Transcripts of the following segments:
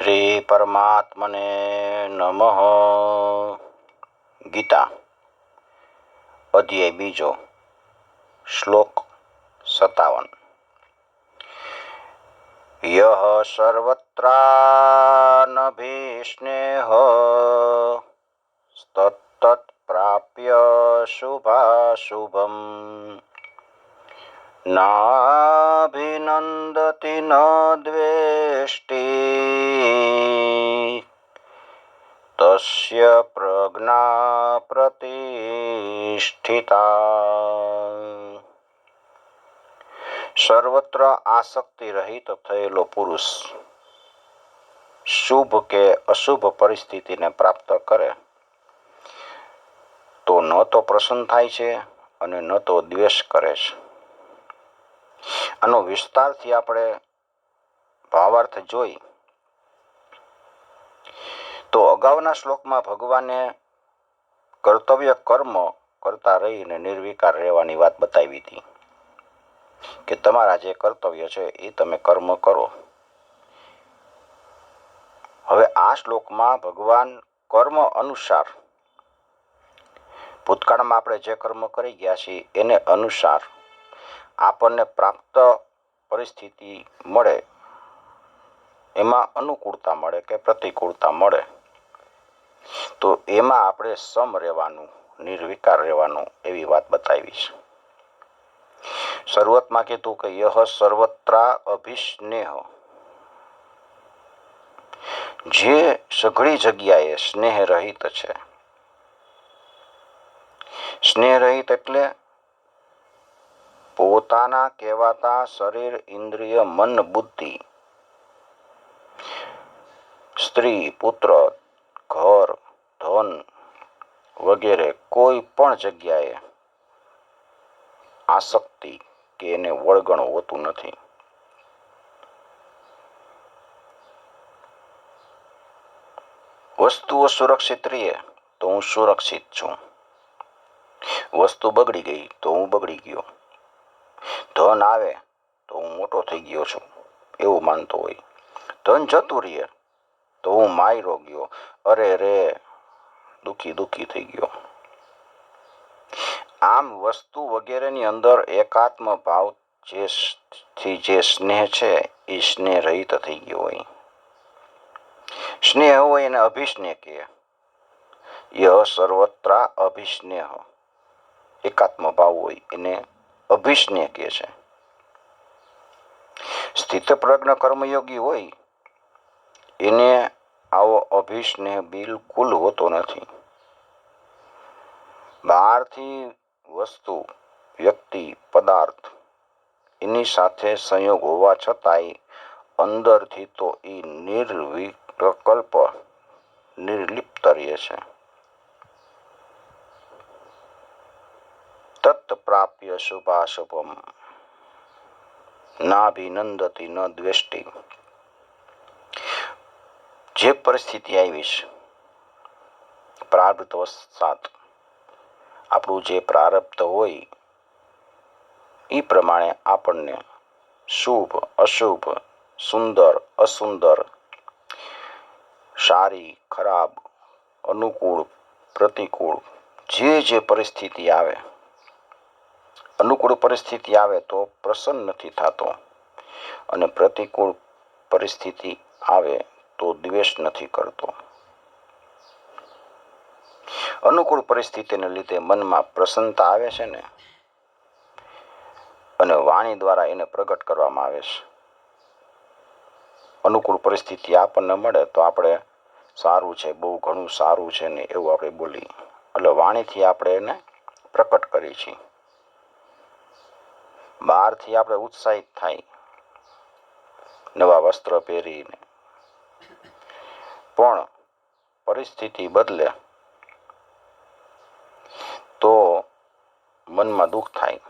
શ્રી પરમાત્મને નમઃ. ગીતા અધ્યાય બીજો, શ્લોક 57. યહ સર્વત્રાનભિષ્ણેહ તત્તત્ પ્રાપ્ય શુભાશુભમ નાભિનંદતિ ન દ્વેષ્ટિ તસ્ય પ્રજ્ઞા પ્રતિષ્ઠિતા. સર્વત્ર આસક્તિ રહિત થયેલો પુરુષ શુભ કે અશુભ પરિસ્થિતિને પ્રાપ્ત કરે તો ન તો પ્રસન્ન થાય છે અને ન તો દ્વેષ કરે છે. આનો વિસ્તારથી આપણે ભાવાર્થ જોઈ તો અગાઉના શ્લોકમાં ભગવાને કર્તવ્ય કર્મ કરતા રહીને નિર્વિકાર રહેવાની વાત બતાવી હતી કે તમારા જે કર્તવ્ય છે એ તમે કર્મ કરો. હવે આ શ્લોકમાં ભગવાન કર્મ અનુસાર, ભૂતકાળમાં આપણે જે કર્મ કરી ગયા છીએ એને અનુસાર આપણને પ્રાપ્ત પરિસ્થિતિ મળે, એમાં અનુકૂળતા મળે કે પ્રતિકૂળતા મળે તો એમાં આપણે સમ રહેવાનું, નિર્વિકાર રહેવાનું એવી વાત બતાવી છે. શરૂઆતમાં કીધું કે યહ સર્વત્રા અભિસ્નેહ, જે સઘળી જગ્યાએ સ્નેહ રહિત છે. સ્નેહ રહિત એટલે પોતાના કહેવાતા શરીર, ઇન્દ્રિય, મન, બુદ્ધિ, સ્ત્રી, પુત્ર, ઘર, ધન વગેરે કોઈ પણ જગ્યાએ આસક્તિ કે એને વળગણ હોતું નથી. વસ્તુઓ સુરક્ષિત રહે તો હું સુરક્ષિત છું, વસ્તુ બગડી ગઈ તો હું બગડી ગયો, ધન આવે તો હું મોટો થઈ ગયો છું એવું માનતો હોય, ધન જતું રહે તો હું માયરો ગયો, અરે રે દુઃખી થઈ ગયો. આમ વસ્તુ વગેરેની અંદર એકાત્મ ભાવ જે સ્નેહ છે એ સ્નેહ રહિત થઈ ગયો હોય. સ્નેહ હોય એને અભિસ્નેહ કહે. યહ સર્વત્રા અભિસ્નેહ, એકાત્મ ભાવ હોય એને અભિસ્નેહ કહે છે. સ્થિતપ્રજ્ઞ કર્મયોગી હોય એને આવો અભિસ્નેહ બિલકુલ હોતો નથી. બહારથી વસ્તુ, વ્યક્તિ, પદાર્થ એની સાથે સંયોગ હોવા છતાંય અંદરથી તો એ નિર્વિકલ્પ, નિર્લિપ્ત રહે છે. તત્ પ્રાપ્ય શુભાશુભમ નાભિનંદતિ ન દ્વેષ્ટિ. જે પરિસ્થિતિ આવી છે પ્રારબ્ધવશાત, આપણું જે પ્રારબ્ધ હોય એ પ્રમાણે આપણને શુભ, અશુભ, સુંદર, અસુંદર, સારી, ખરાબ, અનુકૂળ, પ્રતિકૂળ જે પરિસ્થિતિ આવે, અનુકૂળ પરિસ્થિતિ આવે તો પ્રસન્ન નથી થતો અને પ્રતિકૂળ પરિસ્થિતિ આવે તો દ્વેષ નથી કરતો. અનુકૂળ પરિસ્થિતિને લીધે મનમાં પ્રસન્નતા આવે છે ને, અને વાણી દ્વારા એને પ્રગટ કરવામાં આવે છે. અનુકૂળ પરિસ્થિતિ આપણને મળે તો આપણે સારું છે, બહુ ઘણું સારું છે ને એવું આપણે બોલી, એટલે વાણીથી આપણે એને પ્રકટ કરીએ છીએ. બહારથી આપણે ઉત્સાહિત થાય નવા વસ્ત્ર પહેરીને, પણ પરિસ્થિતિ બદલે તો મનમાં દુઃખ થાય.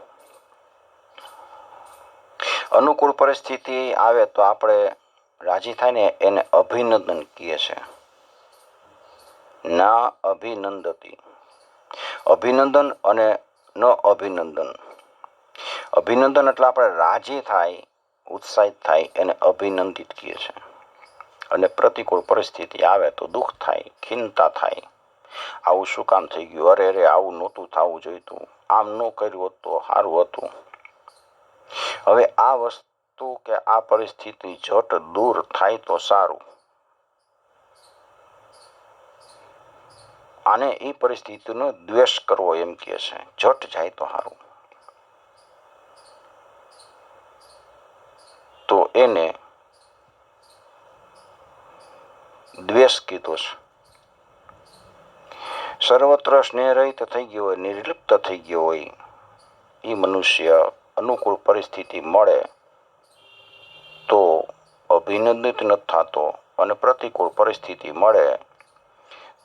અનુકૂળ પરિસ્થિતિ આવે તો આપણે રાજી થાય ને એને અભિનંદન કહે છે. ના અભિનંદતી, અભિનંદન અને ન અભિનંદન. અભિનંદન એટલે આપણે રાજી થાય, ઉત્સાહિત થાય એને અભિનંદિત કહે છે. અને પ્રતિકૂળ પરિસ્થિતિ આવે તો દુઃખ થાય, ખિન્નતા થાય. આવું શું કામ થઈ ગયું? અરે અરે, આવું નહોતું થવું જોઈતું, આમ ન કર્યું હોત તો સારું હતું. હવે આ વસ્તુ કે આ પરિસ્થિતિ ઝટ દૂર થાય તો સારું. આને એ પરિસ્થિતિનો દ્વેષ કરવો એમ કહે છે. ઝટ જાય તો સારું. તો એને દ્વેષ કીધો છે. સર્વત્ર સ્નેહરહિત થઈ ગયો હોય, નિર્લિપ્ત થઈ ગયો હોય એ મનુષ્ય અનુકૂળ પરિસ્થિતિ મળે તો અભિનંદિત નથી થતો, અને પ્રતિકૂળ પરિસ્થિતિ મળે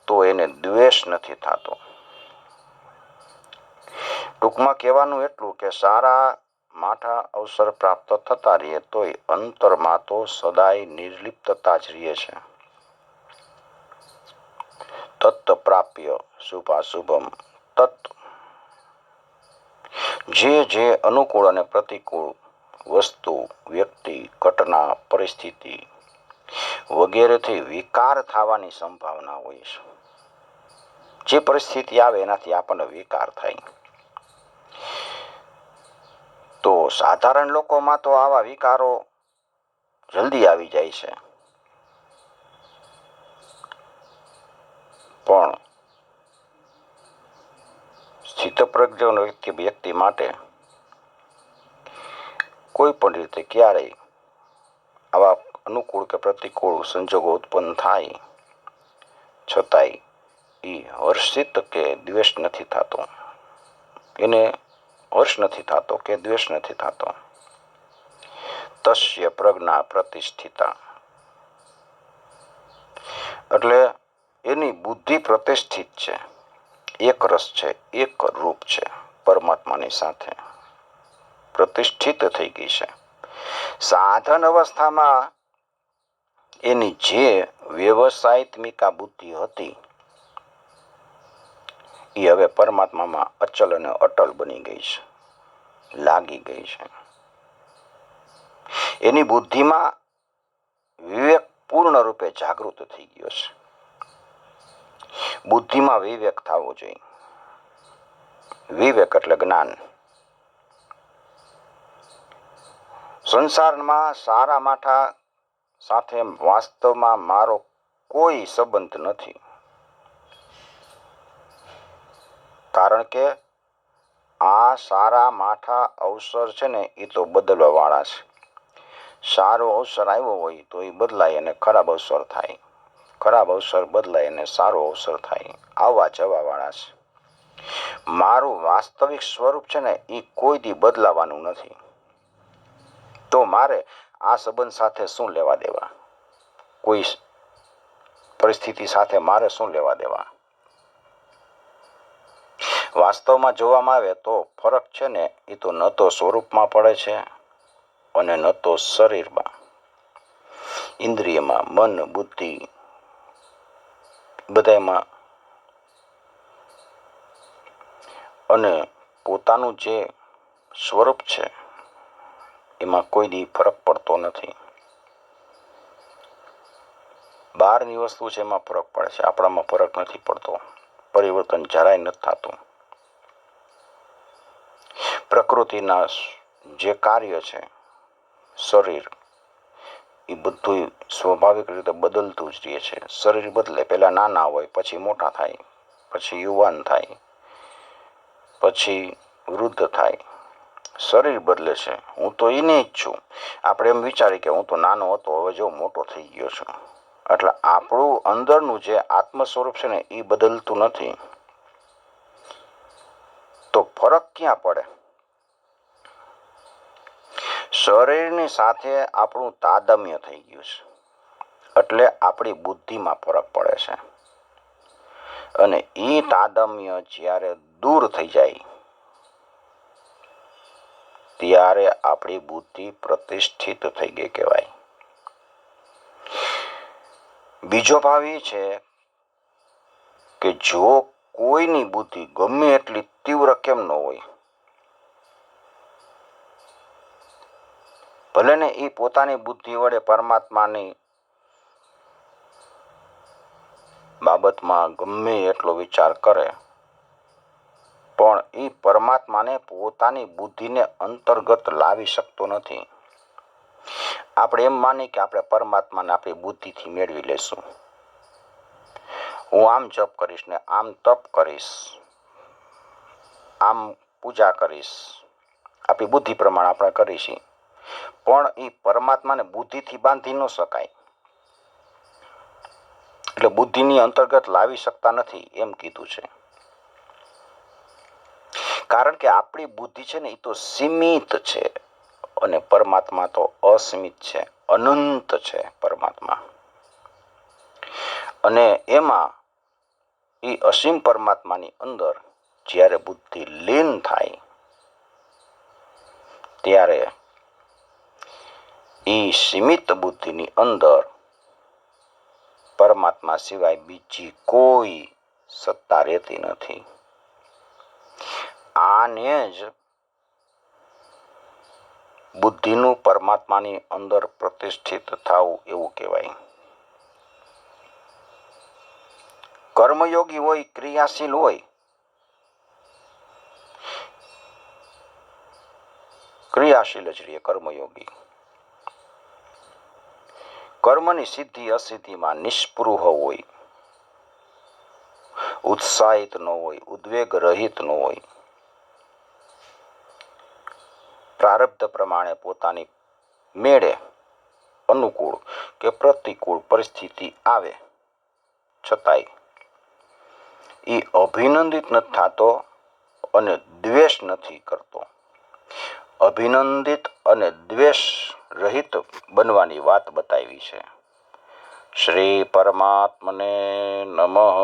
તો એને દ્વેષ નથી થતો. ટૂંકમાં કહેવાનું એટલું કે સારા માઠા અવસર પ્રાપ્ત થતા રહીએ તોય અંતરમાં તો સદાય નિર્લિપ્તતા જ રહે છે. તત્ પ્રાપ્ય શુભાશુભમ તત્. જે અનુકૂળ અને પ્રતિકૂળ વસ્તુ, વ્યક્તિ, ઘટના, પરિસ્થિતિ વગેરેથી વિકાર થવાની સંભાવના હોય છે. જે પરિસ્થિતિ આવે એનાથી આપણને વિકાર થાય. તો સાધારણ લોકોમાં તો આવા વિકારો જલ્દી આવી જાય છે, પણ સ્થિતપ્રજ્ઞ વ્યક્તિ માટે કોઈ પણ રીતે ક્યારેય આવા અનુકૂળ કે પ્રતિકૂળ સંજોગો ઉત્પન્ન થાય છતાંય એ હર્ષિત કે દ્વેષ નથી થતો. એને હર્ષ નથી થતો કે દ્વેષ નથી થતો. તસ્ય પ્રજ્ઞા પ્રતિષ્ઠિતા, એટલે એની બુદ્ધિ પ્રતિષ્ઠિત છે, એક રસ છે, એક રૂપ છે, પરમાત્માની સાથે પ્રતિષ્ઠિત થઈ ગઈ છે. સાધન અવસ્થામાં એની જે વ્યવસાયિત્મિકા બુદ્ધિ હતી એ હવે પરમાત્મામાં અચલ અને અટલ બની ગઈ છે, લાગી ગઈ છે. એની બુદ્ધિમાં વિવેક પૂર્ણ રૂપે જાગૃત થઈ ગયો છે. બુદ્ધિમાં વિવેક થવો જોઈએ. વિવેક એટલે જ્ઞાન. સંસારમાં સારા માઠા સાથે વાસ્તવમાં મારો કોઈ સંબંધ નથી, કારણ કે આ સારા માઠા અવસર છે ને એ તો બદલવા વાળા છે. સારો અવસર આવ્યો હોય તો એ બદલાય અને ખરાબ અવસર થાય, ખરાબ અવસર બદલાય અને સારો અવસર થાય, આવવા જવા વાળા છે. મારું વાસ્તવિક સ્વરૂપ છે ને એ કોઈ દી બદલાવાનું નથી. તો મારે આ સંબંધ સાથે શું લેવા દેવા? કોઈ પરિસ્થિતિ સાથે મારે શું લેવા દેવા? વાસ્તવમાં જોવામાં આવે તો ફરક છે ને એ તો ન તો સ્વરૂપમાં પડે છે અને ન તો શરીરમાં, ઇન્દ્રિયમાં, મન, બુદ્ધિ બધામાં. અને પોતાનું જે સ્વરૂપ છે એમાં કોઈ દી ફરક પડતો નથી. બહારની વસ્તુ છે એમાં ફરક પડે છે, આપણામાં ફરક નથી પડતો. પરિવર્તન જરાય નથી થતું. પ્રકૃતિના જે કાર્ય છે, શરીર એ બધું સ્વાભાવિક રીતે બદલતું જ રહે છે. શરીર બદલે, પહેલા નાના હોય, પછી મોટા થાય, પછી યુવાન થાય, પછી વૃદ્ધ થાય. શરીર બદલે છે. હું તો એને જ છું. આપણે એમ વિચારીએ કે હું તો નાનો હતો, હવે જો મોટો થઈ ગયો છું. એટલે આપણું અંદરનું જે આત્મ સ્વરૂપ છે ને એ બદલતું નથી. તો ફરક ક્યાં પડે? શરીરની સાથે આપણું તાદાત્મ્ય થઈ ગયું છે, એટલે આપણી બુદ્ધિમાં ફરક પડે છે. અને એ તાદાત્મ્ય જ્યારે દૂર થઈ જાય ત્યારે આપણી બુદ્ધિ પ્રતિષ્ઠિત થઈ ગઈ કહેવાય. બીજો ભાવ એ છે કે જો કોઈની બુદ્ધિ ગમે એટલી તીવ્ર કેમ ન હોય, ભલે ને એ પોતાની બુદ્ધિ વડે પરમાત્માની બાબતમાં ગમે એટલો વિચાર કરે પણ એ પરમાત્માને પોતાની બુદ્ધિને અંતર્ગત લાવી શકતો નથી. આપણે એમ માની કે આપણે પરમાત્માને આપણી બુદ્ધિથી મેળવી લેશું. હું આમ જપ કરીશ ને આમ તપ કરીશ, આમ પૂજા કરીશ, આપણી બુદ્ધિ પ્રમાણે આપણે કરીશું. પણ એ પરમાત્માને બુદ્ધિથી બાંધી ન શકાય. એટલે બુદ્ધિની અંતર્ગત લાવી શકતા નથી એમ કીધું છે. કારણ કે આપણી બુદ્ધિ છે ને એ તો સીમિત છે અને પરમાત્મા તો અસીમિત છે, અનંત છે પરમાત્મા. અને એમાં એ અસીમ પરમાત્માની અંદર જ્યારે બુદ્ધિ લીન થાય ત્યારે એ સીમિત બુદ્ધિની અંદર પરમાત્મા સિવાય બીજી કોઈ સત્તા રહેતી નથી. આને જ બુદ્ધિનું પરમાત્માની અંદર પ્રતિષ્ઠિત થવું એવું કહેવાય. કર્મયોગી હોય, ક્રિયાશીલ હોય, ક્રિયાશીલ જ રહે કર્મયોગી. કર્મની સિદ્ધિ અસિદ્ધિમાં નિષ્પૃહ હોય, ઉત્સાહિત ન હોય, ઉદ્વેગ રહિત ન હોય. પ્રારબ્ધ પ્રમાણે પોતાની મેળે અનુકૂળ કે પ્રતિકૂળ પરિસ્થિતિ આવે છતાંય એ અભિનંદિત નથી થતો અને દ્વેષ નથી કરતો. અભિનંદિત અને દ્વેષ રહિત બનવાની વાત બતાવી છે. શ્રી પરમાત્મને નમઃ.